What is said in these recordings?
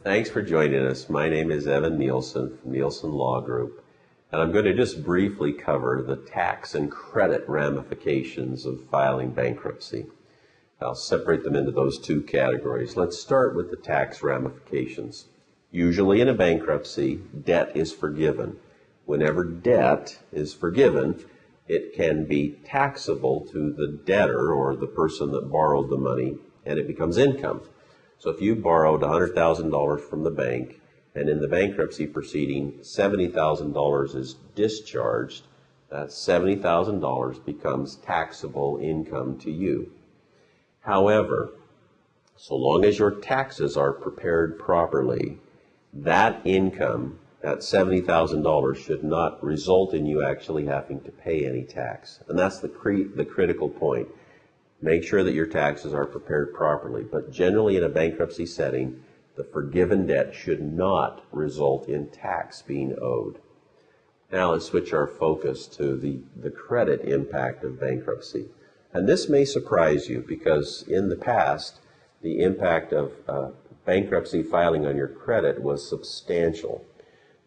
Thanks for joining us. My name is Evan Nielsen from Nielsen Law Group, and I'm going to just briefly cover the tax and credit ramifications of filing bankruptcy. I'll separate them into those two categories. Let's start with the tax ramifications. Usually in a bankruptcy, debt is forgiven. Whenever debt is forgiven, it can be taxable to the debtor or the person that borrowed the money, and it becomes income. So if you borrowed $100,000 from the bank, and in the bankruptcy proceeding, $70,000 is discharged, that $70,000 becomes taxable income to you. However, so long as your taxes are prepared properly, that income, that $70,000, should not result in you actually having to pay any tax. And that's the critical point. Make sure that your taxes are prepared properly. But generally in a bankruptcy setting, the forgiven debt should not result in tax being owed. Now let's switch our focus to the credit impact of bankruptcy. And this may surprise you because in the past, the impact of bankruptcy filing on your credit was substantial.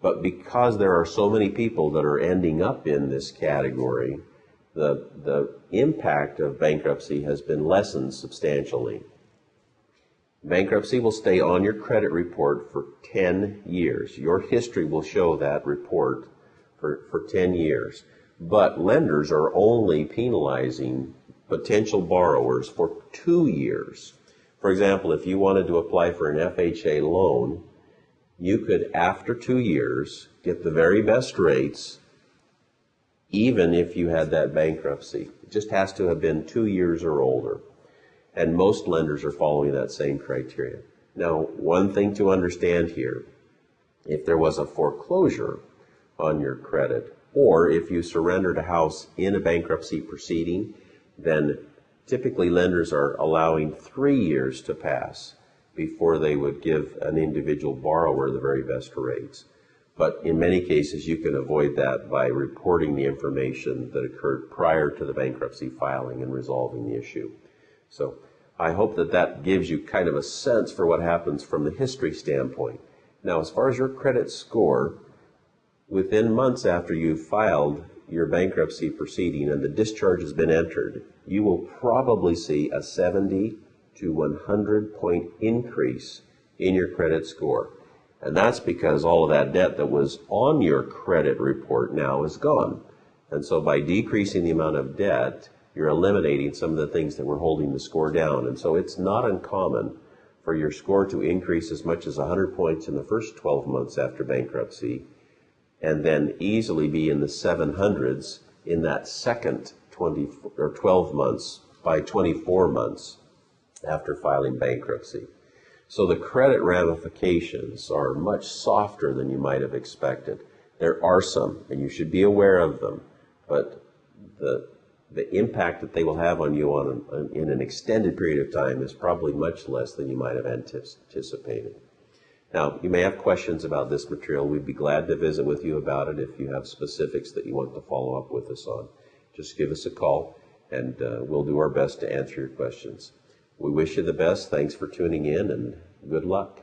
But because there are so many people that are ending up in this category, the impact of bankruptcy has been lessened substantially. Bankruptcy will stay on your credit report for 10 years. Your history will show that report for 10 years. But lenders are only penalizing potential borrowers for 2 years. For example, if you wanted to apply for an FHA loan, you could, after 2 years, get the very best rates, even if you had that bankruptcy. It just has to have been 2 years or older. And most lenders are following that same criteria. Now, one thing to understand here, if there was a foreclosure on your credit, or if you surrendered a house in a bankruptcy proceeding, then typically lenders are allowing 3 years to pass before they would give an individual borrower the very best rates. But in many cases, you can avoid that by reporting the information that occurred prior to the bankruptcy filing and resolving the issue. So I hope that that gives you kind of a sense for what happens from the history standpoint. Now, as far as your credit score, within months after you've filed your bankruptcy proceeding and the discharge has been entered, you will probably see a 70 to 100 point increase in your credit score. And that's because all of that debt that was on your credit report now is gone. And so by decreasing the amount of debt, you're eliminating some of the things that were holding the score down. And so it's not uncommon for your score to increase as much as 100 points in the first 12 months after bankruptcy, and then easily be in the 700s in that second 12 months by 24 months after filing bankruptcy. So the credit ramifications are much softer than you might have expected. There are some, and you should be aware of them, but the impact that they will have on you in an extended period of time is probably much less than you might have anticipated. Now, you may have questions about this material. We'd be glad to visit with you about it if you have specifics that you want to follow up with us on. Just give us a call, and we'll do our best to answer your questions. We wish you the best. Thanks for tuning in, and good luck.